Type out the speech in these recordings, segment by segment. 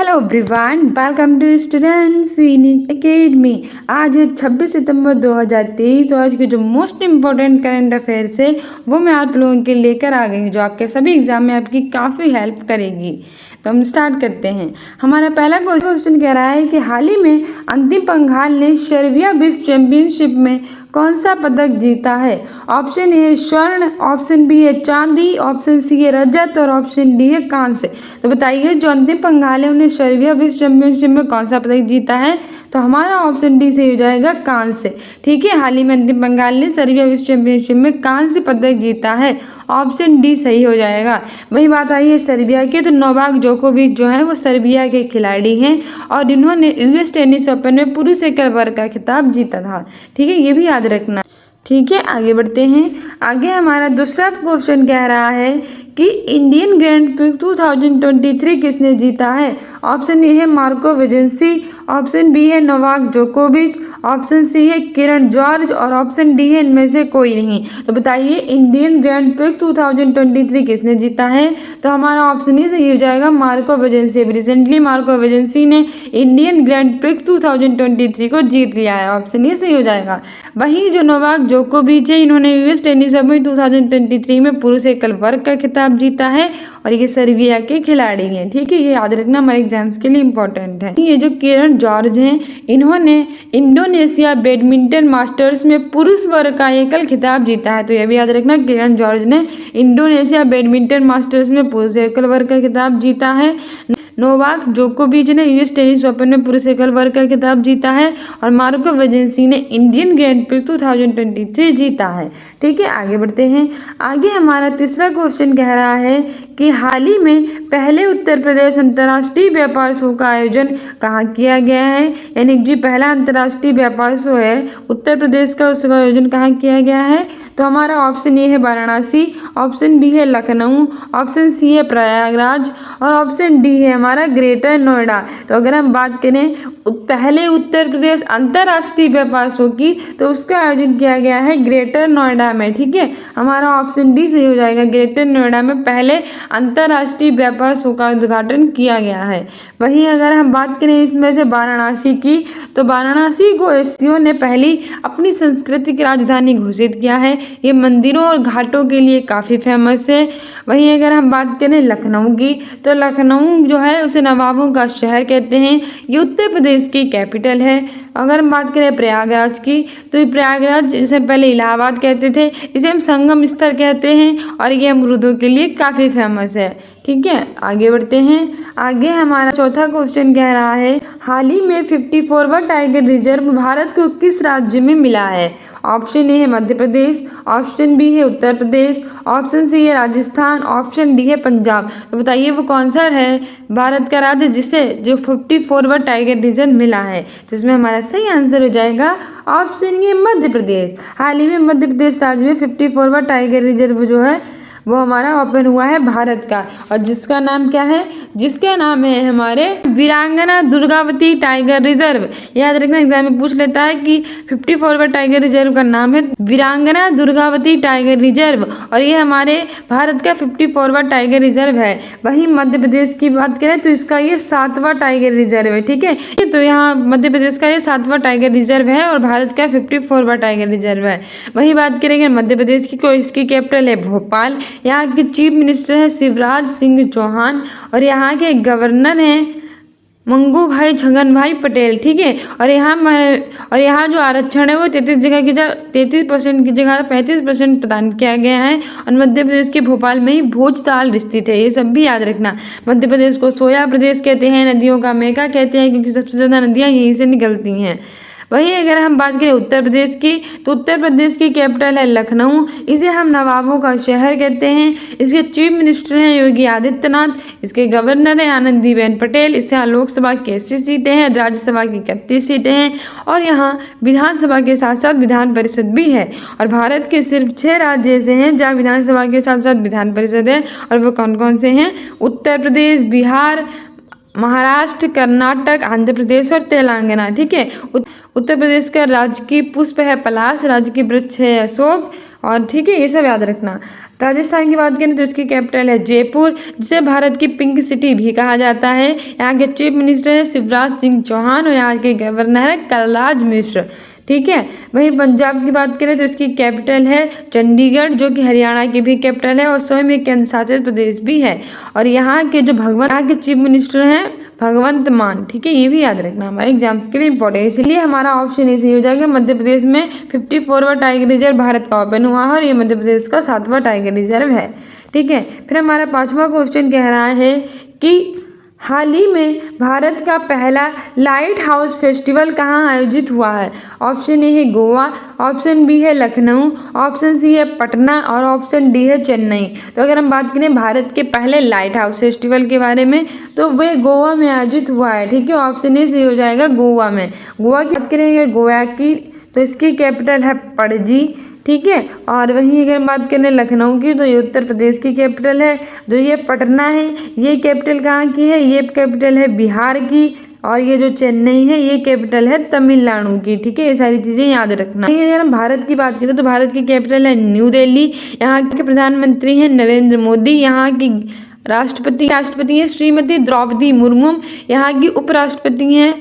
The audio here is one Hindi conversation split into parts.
Hello everyone, welcome to students in academy. आज है 26 सितंबर 2023 और आज के जो मोस्ट इम्पोर्टेंट करंट अफेयर्स है वो मैं आप लोगों के लेकर आ गई हूँ, जो आपके सभी एग्जाम में आपकी काफ़ी हेल्प करेगी। तो हम स्टार्ट करते हैं। हमारा पहला क्वेश्चन कह रहा है कि हाल ही में अंतिम पंघाल ने सर्बिया विश्व चैंपियनशिप में कौन सा पदक जीता है। ऑप्शन ए है स्वर्ण, ऑप्शन बी है चांदी, ऑप्शन सी है रजत और ऑप्शन डी है कांस्य। तो बताइए जो अंतिम पंघाल है उन्हें सर्बिया विश्व चैंपियनशिप में कौन सा पदक जीता है। तो हमारा ऑप्शन डी से हो जाएगा कांस्य। ठीक है, हाल ही में अंतिम पंघाल ने सर्बिया विश्व चैंपियनशिप में कांस्य पदक जीता है। ऑप्शन डी सही हो जाएगा। वही बात आई है सर्बिया की, तो नोवाक जोकोविच जो है वो सर्बिया के खिलाड़ी हैं और इन्होंने यूएस टेनिस ओपन में पुरुष एकल वर्ग का खिताब जीता था। ठीक है, ये भी याद रखना। ठीक है, आगे बढ़ते हैं। आगे हमारा दूसरा क्वेश्चन कह रहा है कि इंडियन ग्रैंड प्रिक्स 2023 किसने जीता है। ऑप्शन ए है मार्को वेजेंसी, ऑप्शन बी है नोवाक जोकोविच, ऑप्शन सी है किरण जॉर्ज और ऑप्शन डी है इनमें से कोई नहीं। तो बताइए इंडियन ग्रैंड प्रिक्स 2023 किसने जीता है। तो हमारा ऑप्शन ही सही हो जाएगा मार्को वेजेंसी। रिसेंटली मार्को वेजेंसी ने इंडियन ग्रैंड प्रिक्स 2023 को जीत लिया है। ऑप्शन ही सही हो जाएगा। वहीं जो नोवाक जोकोविच है इन्होंने यूएस टेनिस ओपन 2023 में पुरुष एकल वर्ग का खिताब जीता है और ये सर्बिया के खिलाड़ी हैं। ठीक है, ये याद रखना, हमारे एग्जाम्स के लिए इंपॉर्टेंट है। ये जो किरण जॉर्ज हैं इन्होंने इंडोनेशिया बैडमिंटन मास्टर्स में पुरुष वर्ग का एकल खिताब जीता है। तो ये भी याद रखना, किरण जॉर्ज ने इंडोनेशिया बैडमिंटन मास्टर्स में पुरुष एकल वर्ग का खिताब जीता है। नोवाक जोकोविच ने यूएस टेनिस ओपन में पुरुष एकल वर्ग का खिताब जीता है और मार्को वेजेंसी ने इंडियन ग्रैंड प्रिक्स 2023 जीता है। ठीक है, आगे बढ़ते हैं। आगे हमारा तीसरा क्वेश्चन कह रहा है कि हाल ही में पहले उत्तर प्रदेश अंतर्राष्ट्रीय व्यापार शो का आयोजन कहाँ किया गया है। यानी जी पहला अंतर्राष्ट्रीय व्यापार शो है उत्तर प्रदेश का, उसका आयोजन कहाँ किया गया है। तो हमारा ऑप्शन ए है वाराणसी, ऑप्शन बी है लखनऊ, ऑप्शन सी है प्रयागराज और ऑप्शन डी है हमारा ग्रेटर नोएडा। तो अगर हम बात करें पहले उत्तर प्रदेश अंतर्राष्ट्रीय व्यापार शो की, तो उसका आयोजन किया गया है ग्रेटर नोएडा में। ठीक है, हमारा ऑप्शन डी सही हो जाएगा। ग्रेटर नोएडा में पहले अंतर्राष्ट्रीय व्यापार शो का उद्घाटन किया गया है। वहीं अगर हम बात करें इसमें से वाराणसी की, तो वाराणसी को एशियो ने पहली अपनी सांस्कृतिक राजधानी घोषित किया है। ये मंदिरों और घाटों के लिए काफ़ी फेमस है। वहीं अगर हम बात करें लखनऊ की, तो लखनऊ जो है उसे नवाबों का शहर कहते हैं। ये उत्तर प्रदेश की कैपिटल है। अगर हम बात करें प्रयागराज की, तो प्रयागराज इसे पहले इलाहाबाद कहते थे, इसे हम संगम स्थल कहते हैं और ये अमरूदों के लिए काफ़ी फेमस है। ठीक है, आगे बढ़ते हैं। आगे हमारा चौथा क्वेश्चन कह रहा है हाल ही में 54वां टाइगर रिजर्व भारत को किस राज्य में मिला है। ऑप्शन ए है मध्य प्रदेश, ऑप्शन बी है उत्तर प्रदेश, ऑप्शन सी है राजस्थान, ऑप्शन डी है पंजाब। तो बताइए वो कौन सा है भारत का राज्य जिसे जो 54वां टाइगर रिजर्व मिला है। तो इसमें हमारा सही आंसर हो जाएगा ऑप्शन ए मध्य प्रदेश। हाल ही में मध्य प्रदेश राज्य में 54वां टाइगर रिजर्व जो है वो हमारा ओपन हुआ है भारत का, और जिसका नाम क्या है, जिसका नाम है हमारे वीरांगना दुर्गावती टाइगर रिजर्व। याद रखना, एग्जाम में पूछ लेता है कि 54वां टाइगर रिजर्व का नाम है वीरांगना दुर्गावती टाइगर रिजर्व और ये हमारे भारत का 54वां टाइगर रिजर्व है। वहीं मध्य प्रदेश की बात करें तो इसका ये 7वां टाइगर रिजर्व है। ठीक है, तो यहाँ मध्य प्रदेश का ये 7वां टाइगर रिजर्व है और भारत का 54वां टाइगर रिजर्व है। वही बात करेंगे मध्य प्रदेश की, तो इसकी कैपिटल है भोपाल। यहाँ के चीफ मिनिस्टर है शिवराज सिंह चौहान और यहाँ के गवर्नर हैं मंगू भाई छगन भाई पटेल। ठीक है, और यहाँ जो आरक्षण है वो 33% की जगह 35% प्रदान किया गया है और मध्य प्रदेश के भोपाल में ही भोजताल स्थित है। ये सब भी याद रखना। मध्य प्रदेश को सोया प्रदेश कहते हैं, नदियों का मेका कहते हैं क्योंकि सबसे ज़्यादा नदियाँ यहीं से निकलती हैं। वहीं अगर हम बात करें उत्तर प्रदेश की, तो उत्तर प्रदेश की कैपिटल है लखनऊ। इसे हम नवाबों का शहर कहते हैं। इसके चीफ मिनिस्टर हैं योगी आदित्यनाथ, इसके गवर्नर हैं आनंदीबेन पटेल। इससे यहाँ लोकसभा की 80 सीटें हैं, राज्यसभा की 31 सीटें हैं और यहाँ विधानसभा के साथ साथ विधान परिषद भी है। और भारत के सिर्फ 6 राज्य ऐसे हैं जहाँ विधानसभा के साथ साथ विधान परिषद है, और वो कौन कौन से हैं, उत्तर प्रदेश, बिहार, महाराष्ट्र, कर्नाटक, आंध्र प्रदेश और तेलंगाना। ठीक है, उत्तर प्रदेश का राजकीय पुष्प है पलाश, राजकीय वृक्ष है अशोक और ठीक है, ये सब याद रखना। राजस्थान की बात करें तो इसकी कैपिटल है जयपुर, जिसे भारत की पिंक सिटी भी कहा जाता है। यहाँ के चीफ मिनिस्टर है शिवराज सिंह चौहान और यहाँ के गवर्नर है कलराज मिश्र। ठीक है, वहीं पंजाब की बात करें तो इसकी कैपिटल है चंडीगढ़, जो कि हरियाणा की भी कैपिटल है और स्वयं एक केंद्र शासित प्रदेश भी है। और यहाँ के जो यहाँ के चीफ मिनिस्टर हैं भगवंत मान। ठीक है, ये भी याद रखना, हमारे एग्जाम्स के लिए इंपॉर्टेंट, इसलिए हमारा ऑप्शन ए सही हो जाएगा। मध्य प्रदेश में 54वां टाइगर रिजर्व भारत का ओपन हुआ है और ये मध्य प्रदेश का 7वां टाइगर रिजर्व है। ठीक है, फिर हमारा 5वां क्वेश्चन कह रहा है कि हाल ही में भारत का पहला लाइट हाउस फेस्टिवल कहाँ आयोजित हुआ है। ऑप्शन ए है गोवा, ऑप्शन बी है लखनऊ, ऑप्शन सी है पटना और ऑप्शन डी है चेन्नई। तो अगर हम बात करें भारत के पहले लाइट हाउस फेस्टिवल के बारे में तो वे गोवा में आयोजित हुआ है। ठीक है, ऑप्शन ए सही हो जाएगा गोवा में। गोवा की बात करेंगे गोवा की तो इसकी कैपिटल है पणजी। ठीक है, और वहीं अगर हम बात करें लखनऊ की तो ये उत्तर प्रदेश की कैपिटल है। जो ये पटना है ये कैपिटल कहाँ की है, ये कैपिटल है बिहार की। और ये जो चेन्नई है ये कैपिटल है तमिलनाडु की। ठीक है, ये सारी चीज़ें याद रखना। अगर हम भारत की बात करें तो भारत की कैपिटल है न्यू दिल्ली। यहाँ के प्रधानमंत्री हैं नरेंद्र मोदी। यहाँ की राष्ट्रपति हैं श्रीमती द्रौपदी मुर्मू। यहाँ की उपराष्ट्रपति हैं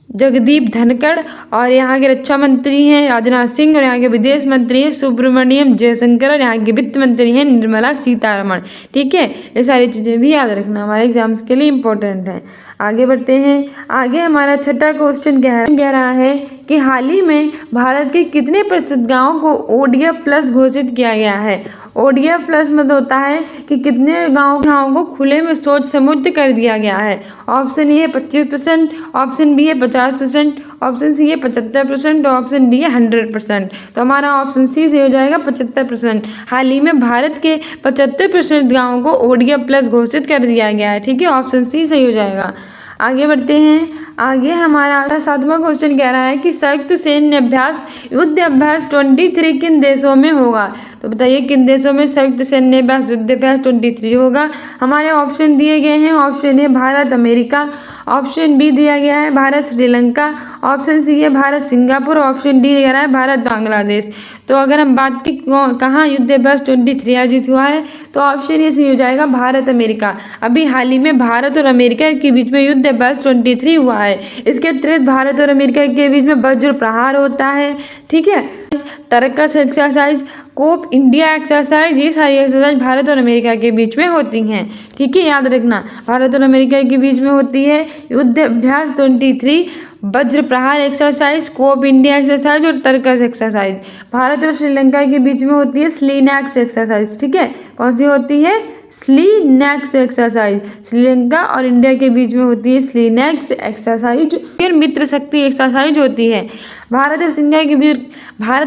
जगदीप धनखड़ और यहाँ के रक्षा मंत्री हैं राजनाथ सिंह और यहाँ के विदेश मंत्री हैं सुब्रमण्यम जयशंकर और यहाँ के वित्त मंत्री हैं निर्मला सीतारमण। ठीक है, ये सारी चीज़ें भी याद रखना, हमारे एग्जाम्स के लिए इम्पोर्टेंट है। आगे बढ़ते हैं। आगे हमारा छठा क्वेश्चन कह रहा है कि हाल ही में भारत के कितने प्रतिशत गाँव को ODF प्लस घोषित किया गया है। ODF प्लस मतलब होता है कि कितने गाँव को खुले में शौच से मुक्त कर दिया गया है। ऑप्शन ए है 25%, ऑप्शन बी है 50%, ऑप्शन सी है 75% और ऑप्शन डी है 100%। तो हमारा ऑप्शन सी से हो जाएगा 75%। हाल ही में भारत के 75% गाँवों को ODF प्लस घोषित कर दिया गया है। ठीक है, ऑप्शन सी सही हो जाएगा। आगे बढ़ते हैं। आगे हमारा 7वां क्वेश्चन कह रहा है कि संयुक्त सैन्य अभ्यास युद्ध अभ्यास 23 किन देशों में होगा। तो बताइए किन देशों में संयुक्त सैन्य अभ्यास युद्ध अभ्यास 23 होगा। हमारे ऑप्शन दिए गए हैं। Option A Bharat America, option B दिया गया है भारत श्रीलंका, ऑप्शन सी है भारत सिंगापुर, ऑप्शन डी दिया रहा है भारत बांग्लादेश। तो अगर हम बात की कहाँ युद्ध अभ्यास 23 आयोजित हुआ है तो ऑप्शन ए सही हो जाएगा भारत अमेरिका। अभी हाल ही में भारत और अमेरिका के बीच में युद्ध अभ्यास 23 हुआ है। इसके अतिरिक्त भारत और अमेरिका के बीच में वज्र प्रहार होता है। ठीक है, तरकस एक्सरसाइज, कोप इंडिया एक्सरसाइज, ये सारी एक्सरसाइज भारत और अमेरिका के बीच में होती हैं। ठीक है, याद रखना भारत और अमेरिका के बीच में होती है युद्ध अभ्यास 23, वज्र प्रहार एक्सरसाइज, कोप इंडिया एक्सरसाइज और तरकस एक्सरसाइज। भारत और श्रीलंका के बीच में होती है स्लीनैक्स एक्सरसाइज। ठीक है, कौन सी होती है, स्लीनैक्स एक्सरसाइज। श्रीलंका और इंडिया के बीच में होती है स्लीनैक्स एक्सरसाइज। फिर मित्र शक्ति एक्सरसाइज होती है। भारत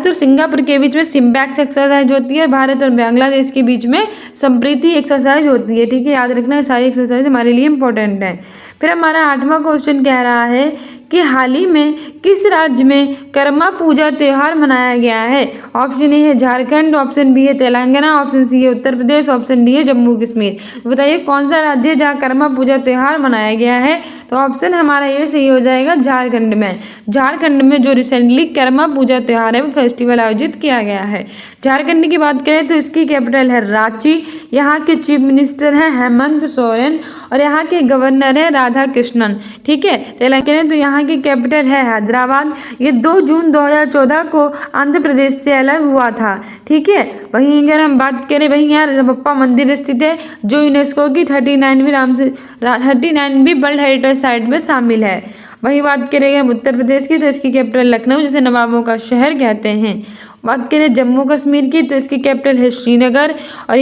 और सिंगापुर के बीच में सिम्बैक्स एक्सरसाइज होती है। भारत और बांग्लादेश के बीच में संप्रीति एक्सरसाइज होती है। ठीक है, याद रखना है, सारी एक्सरसाइज हमारे लिए इंपॉर्टेंट है। फिर हमारा 8वां क्वेश्चन कह रहा है कि हाल ही में किस राज्य में कर्मा पूजा त्यौहार मनाया गया है। ऑप्शन ए है झारखंड, ऑप्शन बी है तेलंगाना, ऑप्शन सी है उत्तर प्रदेश, ऑप्शन डी है जम्मू कश्मीर। तो बताइए कौन सा राज्य है जहाँ कर्मा पूजा त्यौहार मनाया गया है। तो ऑप्शन हमारा ये सही हो जाएगा झारखंड में। झारखंड में जो रिसेंटली कर्मा पूजा त्यौहार है वो फेस्टिवल आयोजित किया गया है। झारखंड की बात करें तो इसकी कैपिटल है रांची। यहाँ के चीफ मिनिस्टर हैं हेमंत सोरेन और यहाँ के गवर्नर हैं राधा कृष्णन। ठीक है, तेलंगाना तो यहाँ की कैपिटल है हैदराबाद। ये 2 जून 2014 को आंध्र प्रदेश से अलग हुआ था। ठीक है, वहीं अगर हम बात करें वहीं यहाँ रजरप्पा मंदिर स्थित है जो यूनेस्को की 39वीं वर्ल्ड हेरिटेज साइट में शामिल है। वहीं बात करेंगे हम उत्तर प्रदेश की तो इसकी कैपिटल लखनऊ, जिसे नवाबों का शहर कहते हैं। बात करें जम्मू कश्मीर की तो इसकी कैपिटल है श्रीनगर और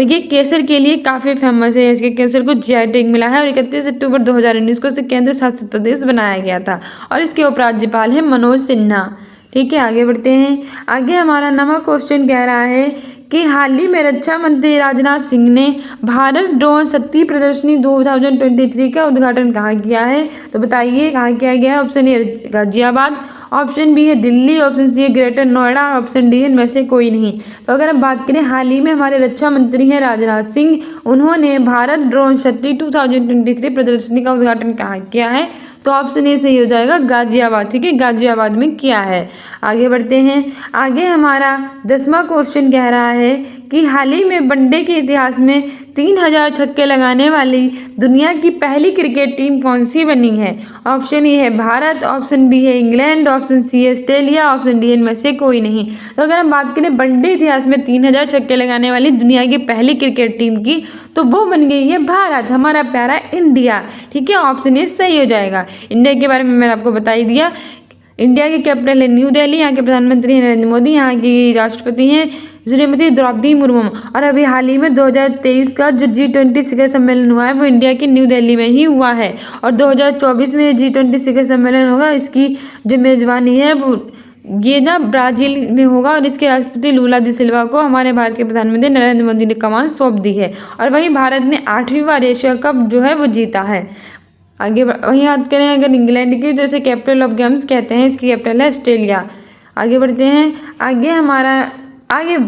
ये केसर के लिए काफ़ी फेमस है। इसके केसर को GI टैग मिला है और 31 अक्टूबर 2019 को इसे केंद्र शासित प्रदेश बनाया गया था और इसके उपराज्यपाल हैं मनोज सिन्हा। ठीक है, आगे बढ़ते हैं। आगे हमारा 9वां क्वेश्चन कह रहा है कि हाल ही में रक्षा मंत्री राजनाथ सिंह ने भारत ड्रोन शक्ति प्रदर्शनी 2023 का उद्घाटन कहाँ किया है? तो बताइए कहाँ किया गया है। Option A Ghaziabad, option B है दिल्ली, ऑप्शन सी है ग्रेटर नोएडा, ऑप्शन डी इनमें से कोई नहीं। तो अगर हम बात करें हाल ही में हमारे रक्षा मंत्री हैं राजनाथ सिंह, उन्होंने भारत ड्रोन शक्ति 2023 प्रदर्शनी का उद्घाटन कहाँ किया है? तो ऑप्शन ए सही हो जाएगा गाजियाबाद। ठीक है, गाजियाबाद में किया है। आगे बढ़ते हैं। आगे हमारा 10वां क्वेश्चन कह रहा है कि हाल ही में वनडे के इतिहास में 3000 छक्के लगाने वाली दुनिया की पहली क्रिकेट टीम कौन सी बनी है? ऑप्शन ए है भारत, ऑप्शन बी है इंग्लैंड, ऑप्शन सी है ऑस्ट्रेलिया, ऑप्शन डी इनमें से कोई नहीं। तो अगर हम बात करें वनडे इतिहास में 3000 छक्के लगाने वाली दुनिया की पहली क्रिकेट टीम की, तो वो बन गई है भारत, हमारा प्यारा इंडिया। ठीक है, ऑप्शन ए सही हो जाएगा। इंडिया के बारे में मैंने आपको बता ही दिया। इंडिया की कैपिटल है न्यू दिल्ली, यहाँ के प्रधानमंत्री हैं नरेंद्र मोदी, यहाँ की राष्ट्रपति हैं श्रीमती द्रौपदी मुर्मू। और अभी हाल ही में 2023 का जो G20 शिखर सम्मेलन हुआ है वो इंडिया की न्यू दिल्ली में ही हुआ है। और 2024 में G20 शिखर सम्मेलन होगा, इसकी जो मेजबानी है वो ये ना ब्राजील में होगा और इसके राष्ट्रपति लूला दी सिल्वा को हमारे भारत के प्रधानमंत्री नरेंद्र मोदी ने कमान सौंप दी है। और वहीं भारत ने 8वीं बार एशिया कप जो है वो जीता है। आगे वहीं बात करें अगर इंग्लैंड की, जैसे कैपिटल ऑफ गेम्स कहते हैं, इसकी कैपिटल है ऑस्ट्रेलिया। आगे बढ़ते हैं।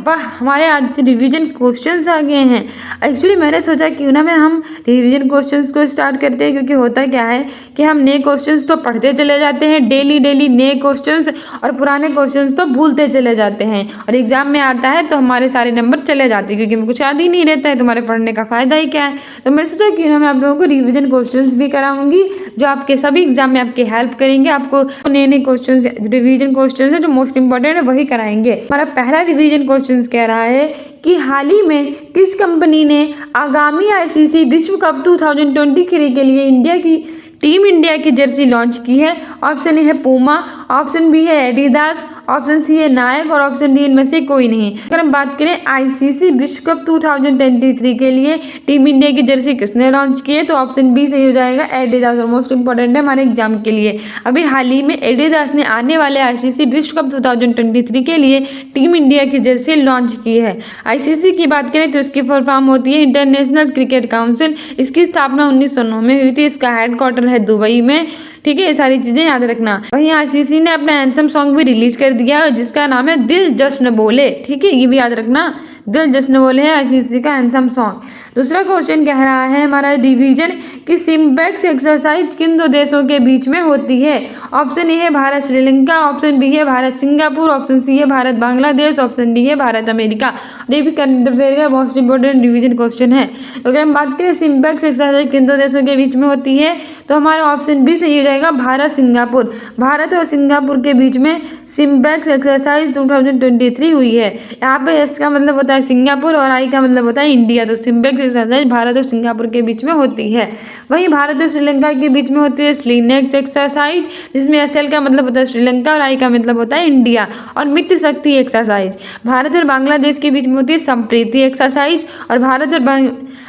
वाह, हमारे आज के रिवीजन क्वेश्चंस आ गए हैं। एक्चुअली मैंने सोचा क्यों ना हम रिवीजन क्वेश्चंस को स्टार्ट करते हैं, क्योंकि होता क्या है कि हम नए क्वेश्चंस तो पढ़ते चले जाते हैं डेली नए क्वेश्चंस, और पुराने क्वेश्चंस तो भूलते चले जाते हैं, और एग्जाम में आता है तो हमारे सारे नंबर चले जाते हैं, क्योंकि हमें कुछ याद ही नहीं रहता है, तुम्हारे पढ़ने का फ़ायदा ही क्या है। तो मैंने सोचा कि मैं आप लोगों को रिविजन क्वेश्चंस भी कराऊंगी, जो आपके सभी एग्जाम में आपकी हेल्प करेंगे। आपको नए क्वेश्चन रिविजन क्वेश्चन है जो मोस्ट इंपॉर्टेंट है वही कराएंगे। हमारा पहला रिविजन क्वेश्चन कह रहा है कि हाल ही में किस कंपनी ने आगामी ICC विश्व कप 2023 के लिए टीम इंडिया की जर्सी लॉन्च की है? ऑप्शन ए है पूमा, ऑप्शन बी है एडिडास, ऑप्शन सी है नायक, और ऑप्शन डी इनमें से कोई नहीं। अगर हम बात करें ICC विश्व कप 2023 के लिए टीम इंडिया की जर्सी किसने लॉन्च की है, तो ऑप्शन बी सही हो जाएगा, एडिडास। और मोस्ट इंपॉर्टेंट है हमारे एग्जाम के लिए। अभी हाल ही में एडिडास ने आने वाले ICC विश्व कप 2023 के लिए टीम इंडिया की जर्सी लॉन्च की है। ICC की बात करें तो इसकी फुल फॉर्म होती है इंटरनेशनल क्रिकेट काउंसिल। इसकी स्थापना 1909 में हुई थी। इसका हेडक्वार्टर है दुबई में। ठीक है, ये सारी चीजें याद रखना। वहीं ICC ने अपना एंथम सॉन्ग भी रिलीज कर दिया और जिसका नाम है दिल जश्न बोले। ठीक है, ये भी याद रखना, दिल जश्न बोले है ICC का एंथम सॉन्ग। दूसरा क्वेश्चन कह रहा है हमारा रिवीजन कि सिम्बेक्स एक्सरसाइज किन दो देशों के बीच में होती है? ऑप्शन ए है भारत श्रीलंका, ऑप्शन बी है भारत सिंगापुर, ऑप्शन सी है भारत बांग्लादेश, ऑप्शन डी है भारत अमेरिका। ये भी करंट अफेयर का मोस्ट इंपोर्टेंट रिवीजन क्वेश्चन है। तो अगर हम बात करें सिम्बेक्स एक्सरसाइज किन दो देशों के बीच में होती है, तो हमारा ऑप्शन बी सही हो जाएगा, भारत सिंगापुर। भारत और सिंगापुर के बीच में सिम्बेक्स एक्सरसाइज 2023 हुई है। यहाँ पे एस का मतलब होता है सिंगापुर और आई का मतलब होता है इंडिया। तो सिम्बेक्स एक्सरसाइज भारत और सिंगापुर के बीच में होती है। वहीं भारत और श्रीलंका के बीच में होती है स्लीनेक्स एक्सरसाइज, जिसमें एसएल का मतलब होता है श्रीलंका और आई का मतलब होता है इंडिया। और मित्र शक्ति एक्सरसाइज भारत और बांग्लादेश के बीच में होती है संप्रीति एक्सरसाइज। और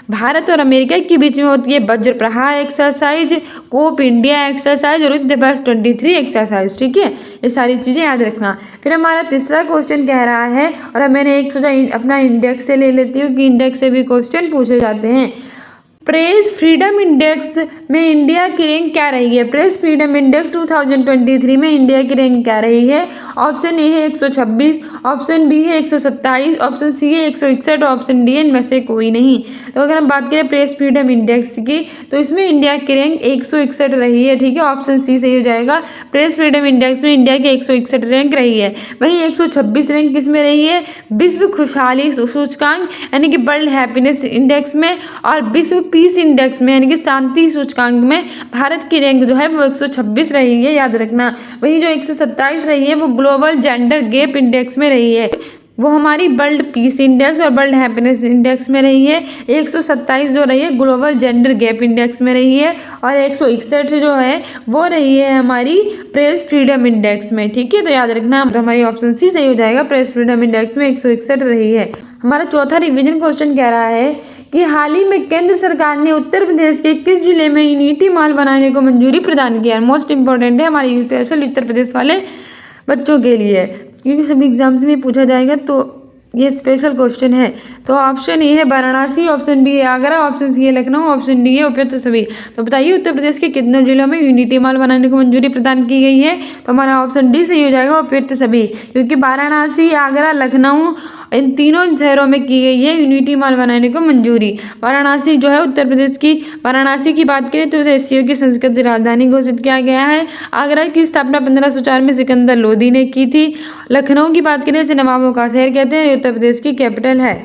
भारत और अमेरिका के बीच में होती है वज्र प्रहार एक्सरसाइज, कोप इंडिया एक्सरसाइज और युद्ध बस 23 एक्सरसाइज। ठीक है, ये सारी चीज़ें याद रखना। फिर हमारा तीसरा क्वेश्चन कह रहा है, और अब मैंने एक सोचा अपना इंडेक्स से ले लेती हूँ कि इंडेक्स से भी क्वेश्चन पूछे जाते हैं। प्रेस फ्रीडम इंडेक्स में इंडिया की रैंक क्या रही है? प्रेस फ्रीडम इंडेक्स 2023 में इंडिया की रैंक क्या रही है? ऑप्शन ए है 126, ऑप्शन बी है 127, ऑप्शन सी है 161, ऑप्शन डी इनमें से कोई नहीं। तो अगर हम बात करें प्रेस फ्रीडम इंडेक्स की, तो इसमें इंडिया की रैंक 161 रही है। ठीक है, ऑप्शन सी सही हो जाएगा। प्रेस फ्रीडम इंडेक्स में इंडिया की 161 रैंक रही है। वहीं 126 रैंक किस में रही है? विश्व खुशहाली सूचकांक यानी कि वर्ल्ड हैप्पीनेस इंडेक्स में, और विश्व पीस इंडेक्स में यानी कि शांति सूचकांक में भारत की रैंक जो है वो 126 रही है, याद रखना। वही जो 127 रही है वो ग्लोबल जेंडर गैप इंडेक्स में रही है, वो हमारी वर्ल्ड पीस इंडेक्स और वर्ल्ड हैप्पीनेस इंडेक्स में रही है। 127 जो रही है ग्लोबल जेंडर गैप इंडेक्स में रही है, और 161 जो है वो रही है हमारी प्रेस फ्रीडम इंडेक्स में। ठीक है, तो याद रखना, तो हमारी ऑप्शन सी सही हो जाएगा, प्रेस फ्रीडम इंडेक्स में 161 रही है। हमारा चौथा रिवीजन क्वेश्चन कह रहा है कि हाल ही में केंद्र सरकार ने उत्तर प्रदेश के किस जिले में यूनिटी मॉल बनाने को मंजूरी प्रदान किया? मोस्ट इंपॉर्टेंट है हमारी स्पेशल उत्तर प्रदेश वाले बच्चों के लिए, क्योंकि सभी एग्जाम्स में पूछा जाएगा, तो ये स्पेशल क्वेश्चन है। तो ऑप्शन ए है वाराणसी, ऑप्शन बी है आगरा, ऑप्शन सी है लखनऊ, ऑप्शन डी है उपयुक्त सभी। तो बताइए उत्तर प्रदेश के कितने जिलों में यूनिटी मॉल बनाने को मंजूरी प्रदान की गई है। तो हमारा ऑप्शन डी सही हो जाएगा, उपयुक्त सभी, क्योंकि वाराणसी, आगरा, लखनऊ इन तीनों शहरों में की गई है यूनिटी मॉल बनाने को मंजूरी। वाराणसी जो है उत्तर प्रदेश की, वाराणसी की बात करें तो उसे एशिया की संस्कृति राजधानी घोषित किया गया है। आगरा की स्थापना 1504 में सिकंदर लोदी ने की थी। लखनऊ की बात करें इसे नवाबों का शहर कहते हैं, उत्तर प्रदेश की कैपिटल है।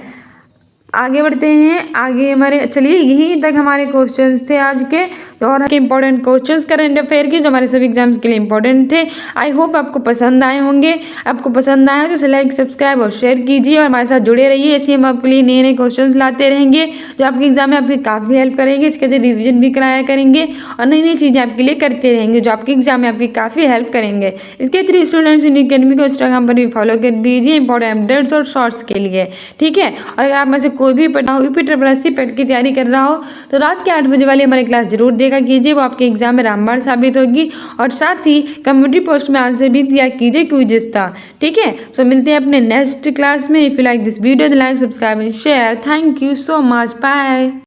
आगे बढ़ते हैं, आगे हमारे चलिए यहीं तक हमारे क्वेश्चंस थे आज के, और के इंपॉर्टेंट क्वेश्चंस करंट अफेयर के जो हमारे सभी एग्जाम्स के लिए इंपॉर्टेंट थे। आई होप आपको पसंद आए होंगे। आपको पसंद आया तो इसे लाइक, सब्सक्राइब और शेयर कीजिए और हमारे साथ जुड़े रहिए। ऐसे हम आपके लिए नए नए क्वेश्चंस लाते रहेंगे जो आपके एग्जाम में आपकी काफ़ी हेल्प करेंगे। इसके लिए रिविजन भी कराया करेंगे और नई नई चीज़ें आपके लिए करते रहेंगे जो आपके एग्जाम में आपकी काफ़ी हेल्प करेंगे। इसके थ्रू स्टूडेंट्स यूनिक अकेडमी को इंस्टाग्राम पर भी फॉलो कर दीजिए इंपॉर्टेंट अपडेट्स और शॉर्ट्स के लिए, ठीक है। और अगर आप में से कोई भी यूपी ट्रिपल पेट की तैयारी कर रहा हो तो रात के 8 बजे वाली हमारी क्लास जरूर देखा कीजिए, वो आपके एग्जाम में रामबाण साबित होगी। और साथ ही कम्युनिटी पोस्ट में आंसर भी दिया कीजिए क्विज़ था, ठीक है। सो मिलते हैं अपने नेक्स्ट क्लास में। If you like this video like, subscribe and share. Thank you so much, bye.